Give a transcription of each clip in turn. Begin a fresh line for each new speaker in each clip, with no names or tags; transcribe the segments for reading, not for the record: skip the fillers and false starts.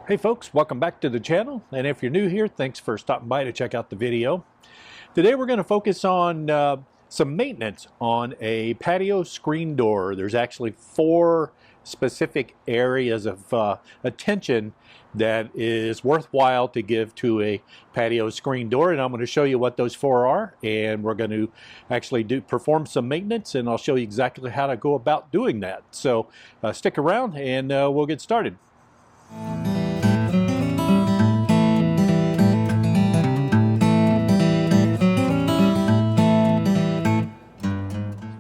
Hey folks, welcome back to the channel, and if you're new here, thanks for stopping by to check out the video. Today we're going to focus on some maintenance on a patio screen door. There's actually 4 specific areas of attention that is worthwhile to give to a patio screen door, and I'm going to show you what those 4 are, and we're going to actually perform some maintenance, and I'll show you exactly how to go about doing that. So stick around and we'll get started.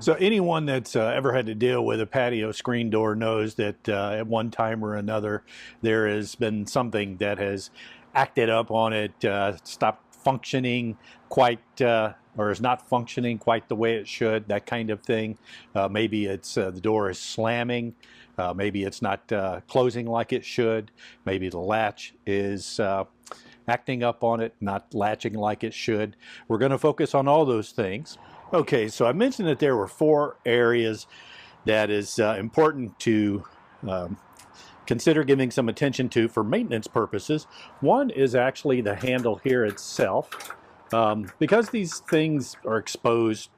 So anyone that's ever had to deal with a patio screen door knows that at one time or another there has been something that has acted up on it, stopped functioning quite or is not functioning quite the way it should, that kind of thing. Maybe it's the door is slamming, maybe it's not closing like it should, maybe the latch is acting up on it, not latching like it should. We're going to focus on all those things. Okay, so I mentioned that there were 4 areas that is important to consider giving some attention to for maintenance purposes. One is actually the handle here itself. Because these things are exposed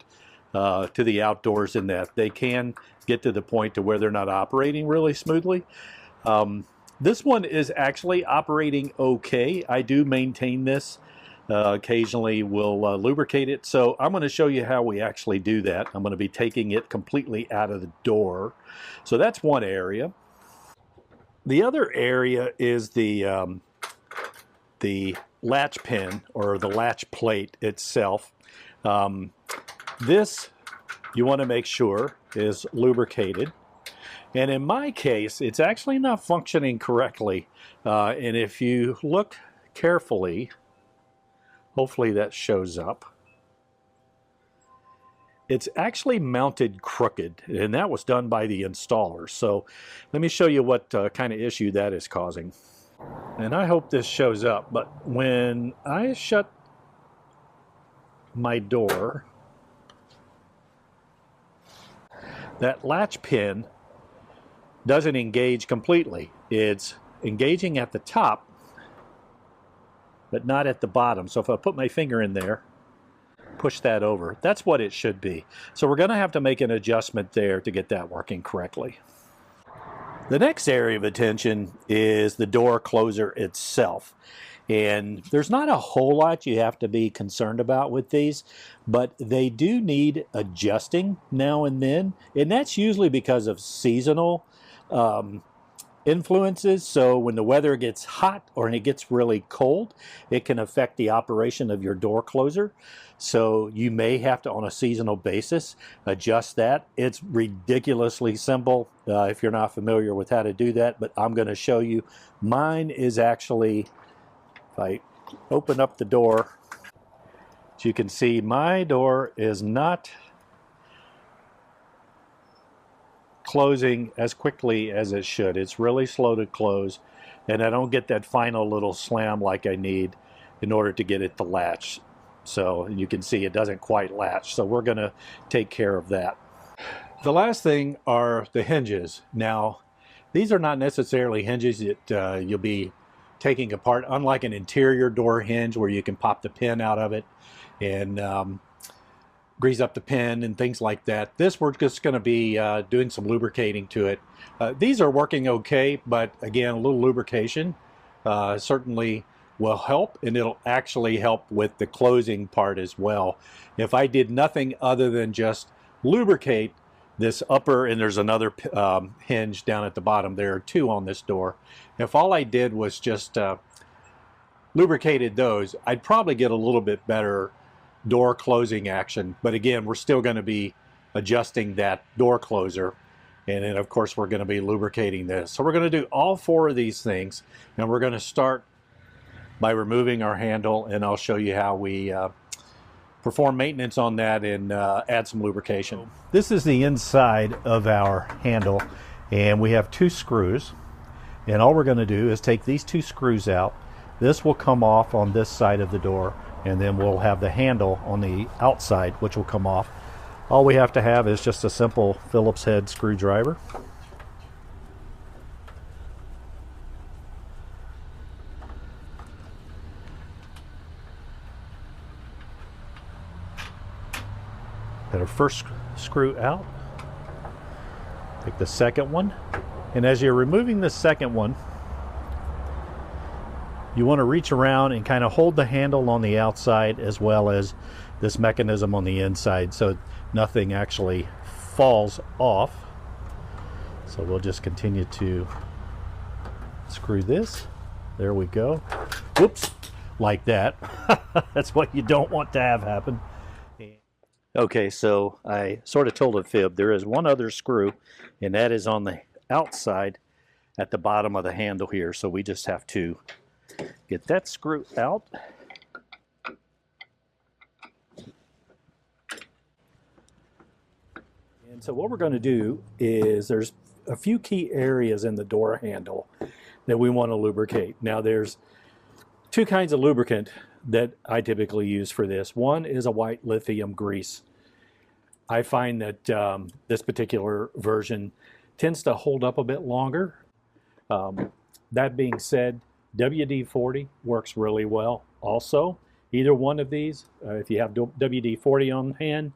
to the outdoors in that, they can get to the point to where they're not operating really smoothly. This one is actually operating okay. I do maintain this. Occasionally we'll lubricate it. So I'm going to show you how we actually do that. I'm going to be taking it completely out of the door. So that's one area. The other area is the latch pin or the latch plate itself. This you want to make sure is lubricated. And in my case, it's actually not functioning correctly. And if you look carefully, hopefully that shows up. It's actually mounted crooked, and that was done by the installer. So let me show you what kind of issue that is causing. And I hope this shows up, but when I shut my door, that latch pin doesn't engage completely. It's engaging at the top, but not at the bottom. So if I put my finger in there, push that over, that's what it should be. So we're going to have to make an adjustment there to get that working correctly. The next area of attention is the door closer itself. And there's not a whole lot you have to be concerned about with these, but they do need adjusting now and then. And that's usually because of seasonal influences. So when the weather gets hot or it gets really cold, it can affect the operation of your door closer. So you may have to, on a seasonal basis, adjust that. It's ridiculously simple if you're not familiar with how to do that, but I'm going to show you. Mine is actually, if I open up the door, as you can see, my door is not closing as quickly as it should. It's really slow to close, and I don't get that final little slam like I need in order to get it to latch. So you can see it doesn't quite latch, so we're going to take care of that. The last thing are the hinges. Now, these are not necessarily hinges that you'll be taking apart, unlike an interior door hinge where you can pop the pin out of it and grease up the pin and things like that. This we're just going to be doing some lubricating to it. These are working okay, but again, a little lubrication certainly will help, and it'll actually help with the closing part as well. If I did nothing other than just lubricate this upper, and there's another hinge down at the bottom, there are 2 on this door. If all I did was just lubricated those, I'd probably get a little bit better door closing action. But again, we're still going to be adjusting that door closer, and then of course we're going to be lubricating this. So we're going to do all 4 of these things, and we're going to start by removing our handle, and I'll show you how we perform maintenance on that and add some lubrication. This is the inside of our handle, and we have 2 screws, and all we're going to do is take these 2 screws out. This will come off on this side of the door, and then we'll have the handle on the outside, which will come off. All we have to have is just a simple Phillips head screwdriver. Got our first screw out. Take the second one. And as you're removing the second one, you want to reach around and kind of hold the handle on the outside as well as this mechanism on the inside so nothing actually falls off. So we'll just continue to screw this. There we go. Whoops, like that. That's what you don't want to have happen. Okay, so I sort of told a fib. There is one other screw, and that is on the outside at the bottom of the handle here. So we just have to get that screw out. And so what we're going to do is there's a few key areas in the door handle that we want to lubricate. Now there's two kinds of lubricant that I typically use for this. One is a white lithium grease. I find that this particular version tends to hold up a bit longer. That being said, WD-40 works really well also. Either one of these, if you have WD-40 on hand,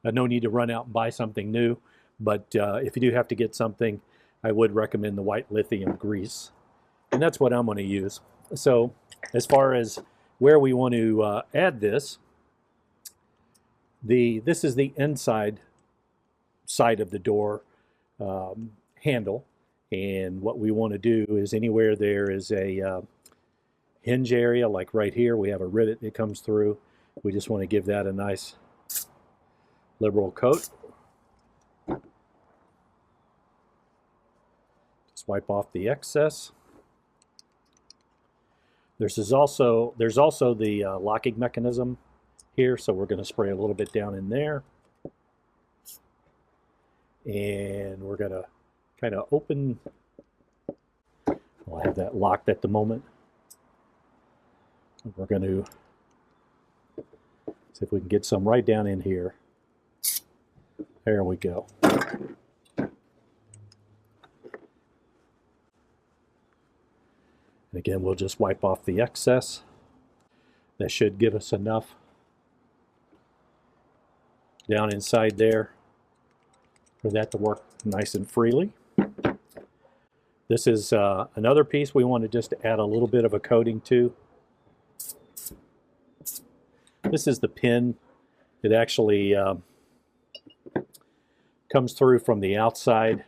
no need to run out and buy something new. But if you do have to get something, I would recommend the white lithium grease. And that's what I'm going to use. So as far as where we want to add this, this is the inside side of the door handle. And what we want to do is anywhere there is a hinge area, like right here, we have a rivet that comes through. We just want to give that a nice liberal coat. Just wipe off the excess. There's also the locking mechanism here, so we're going to spray a little bit down in there. And we're going to kind of open. Well, I have that locked at the moment. We're going to see if we can get some right down in here. There we go. And again, we'll just wipe off the excess. That should give us enough down inside there for that to work nice and freely. This is another piece we want to just add a little bit of a coating to. This is the pin. It actually comes through from the outside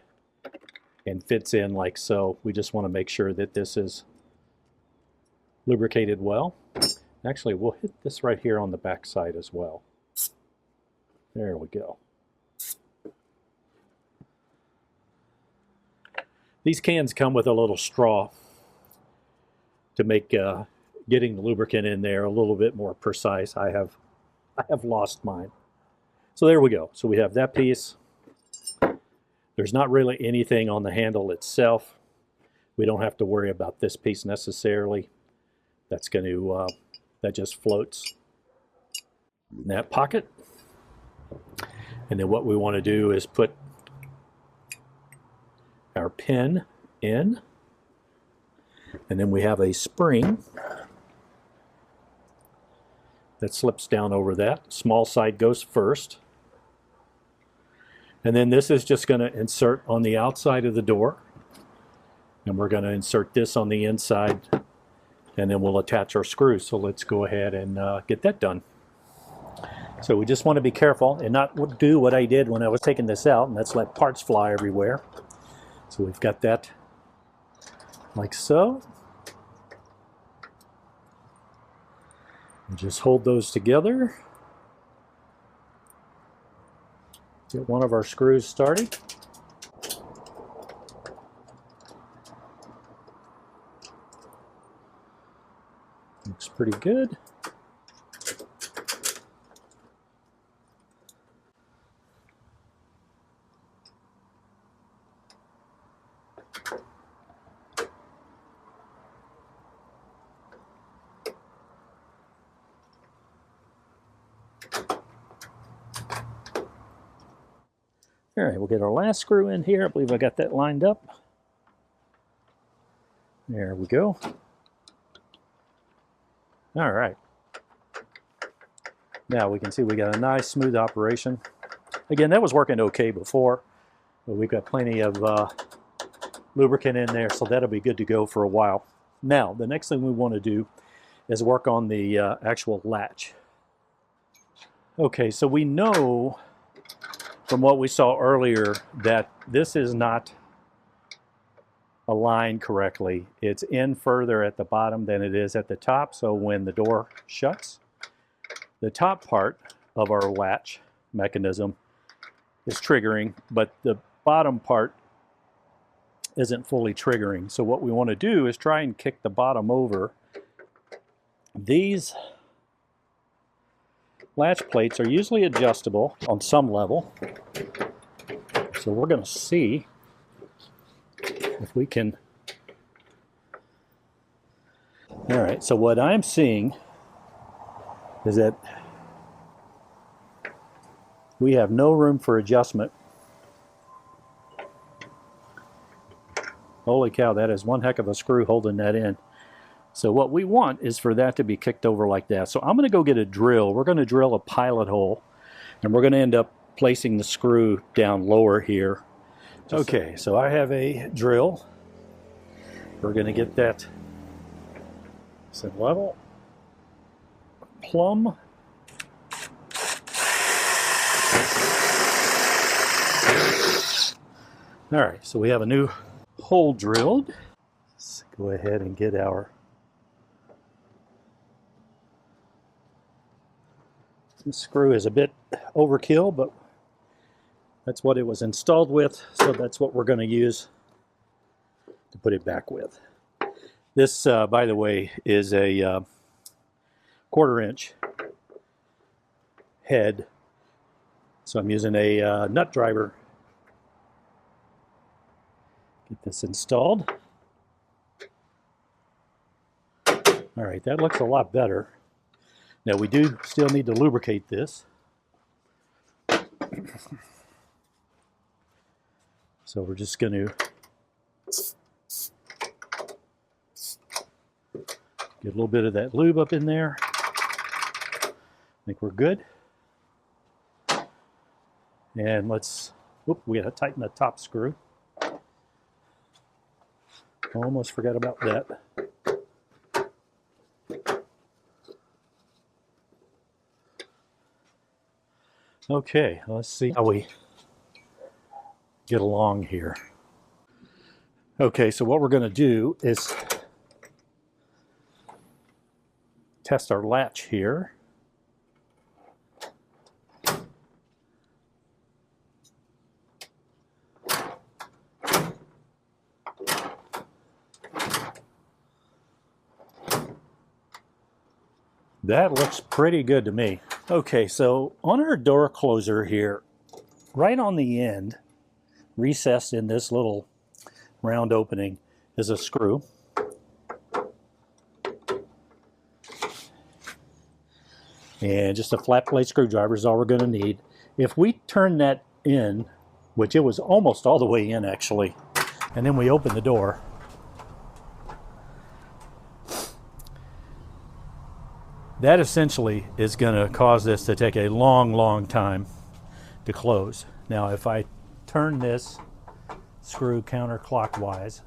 and fits in like so. We just want to make sure that this is lubricated well. Actually, we'll hit this right here on the back side as well. There we go. These cans come with a little straw to make getting the lubricant in there a little bit more precise. I have lost mine. So there we go. So we have that piece. There's not really anything on the handle itself. We don't have to worry about this piece necessarily. That's going to that just floats in that pocket. And then what we want to do is put our pin in, and then we have a spring that slips down over that. Small side goes first, and then this is just going to insert on the outside of the door, and we're going to insert this on the inside, and then we'll attach our screws. So let's go ahead and get that done. So we just want to be careful and not do what I did when I was taking this out, and that's let parts fly everywhere. So we've got that like so. And just hold those together. Get one of our screws started. Looks pretty good. All right, we'll get our last screw in here. I believe I got that lined up. There we go. All right. Now we can see we got a nice smooth operation. Again, that was working okay before, but we've got plenty of lubricant in there, so that'll be good to go for a while. Now, the next thing we want to do is work on the actual latch. Okay, so we know from what we saw earlier that this is not aligned correctly. It's in further at the bottom than it is at the top, so when the door shuts, the top part of our latch mechanism is triggering, but the bottom part isn't fully triggering. So what we want to do is try and kick the bottom over. These latch plates are usually adjustable on some level, so we're going to see if we can. All right, so what I'm seeing is that we have no room for adjustment. Holy cow, that is one heck of a screw holding that in. So what we want is for that to be kicked over like that. So I'm going to go get a drill. We're going to drill a pilot hole, and we're going to end up placing the screw down lower here. Okay, so I have a drill. We're going to get that set level, plumb. All right, so we have a new hole drilled. Let's go ahead and get our this screw is a bit overkill, but that's what it was installed with, so that's what we're going to use to put it back with. This, by the way, is a 1/4 inch head, so I'm using a nut driver. Get this installed. All right, that looks a lot better. Now we do still need to lubricate this. So we're just going to get a little bit of that lube up in there. I think we're good. And let's, we got to tighten the top screw. Almost forgot about that. Okay, let's see how we get along here. Okay, so what we're going to do is test our latch here. That looks pretty good to me. Okay, so on our door closer here, right on the end, recessed in this little round opening, is a screw. And just a flat plate screwdriver is all we're going to need. If we turn that in, which it was almost all the way in actually, and then we open the door, that essentially is going to cause this to take a long time to close. Now if I turn this screw counterclockwise,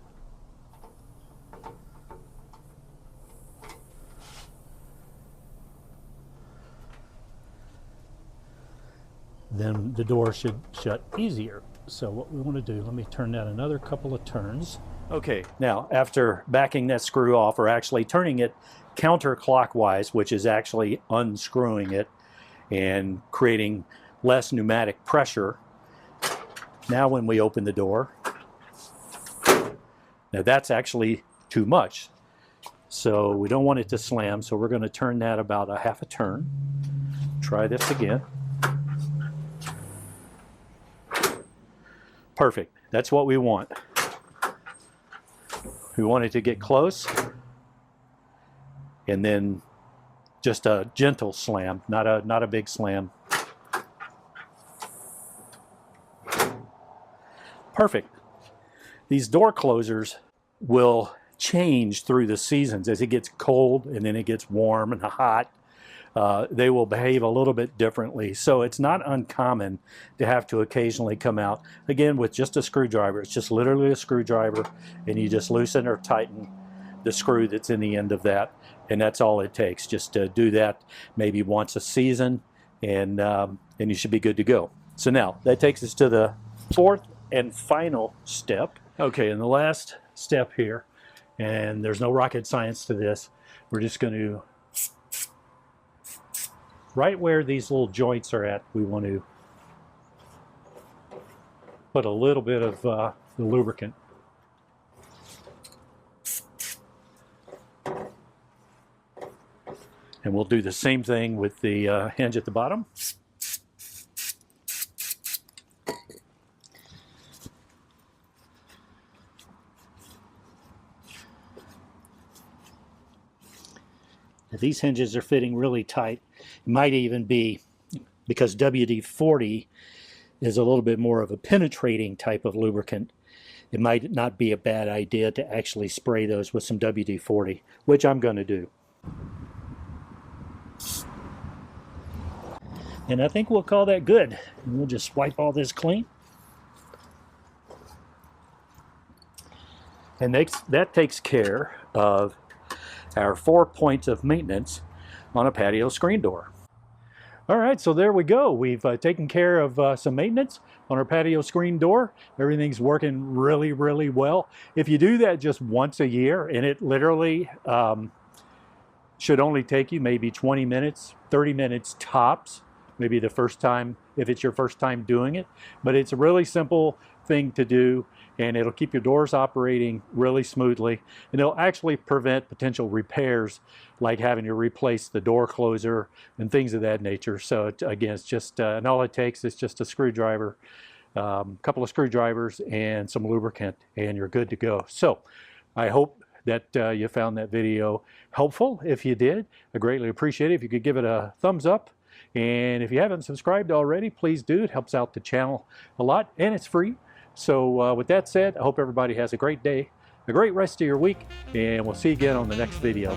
then the door should shut easier. So what we want to do, let me turn that another couple of turns. Okay, now after backing that screw off, or actually turning it counterclockwise, which is actually unscrewing it and creating less pneumatic pressure, now when we open the door, now that's actually too much. So we don't want it to slam, so we're going to turn that about a half a turn. Try this again. Perfect. That's what we want. We want it to get close, and then just a gentle slam, not a big slam. Perfect. These door closers will change through the seasons as it gets cold and then it gets warm and hot. they will behave a little bit differently. So it's not uncommon to have to occasionally come out, again, with just a screwdriver. It's just literally a screwdriver, and you just loosen or tighten the screw that's in the end of that, and that's all it takes. Just to do that maybe once a season, and you should be good to go. So now that takes us to the fourth and final step. Okay, and the last step here, and there's no rocket science to this, we're just going to, right where these little joints are at, we want to put a little bit of the lubricant. And we'll do the same thing with the hinge at the bottom. Now, these hinges are fitting really tight. It might even be because WD-40 is a little bit more of a penetrating type of lubricant. It might not be a bad idea to actually spray those with some WD-40, which I'm going to do. And I think we'll call that good. And we'll just wipe all this clean. And that takes care of our 4 points of maintenance on a patio screen door. All right, so there we go. We've taken care of some maintenance on our patio screen door. Everything's working really, really well. If you do that just once a year, and it literally should only take you maybe 20 minutes, 30 minutes tops, maybe the first time, if it's your first time doing it. But it's a really simple thing to do, and it'll keep your doors operating really smoothly, and it'll actually prevent potential repairs like having to replace the door closer and things of that nature. So again, it's just, and all it takes is just a screwdriver, a couple of screwdrivers and some lubricant, and you're good to go. So I hope that you found that video helpful. If you did, I greatly appreciate it if you could give it a thumbs up. And if you haven't subscribed already, please do. It helps out the channel a lot, and it's free. So with that said, I hope everybody has a great day, a great rest of your week, and we'll see you again on the next video.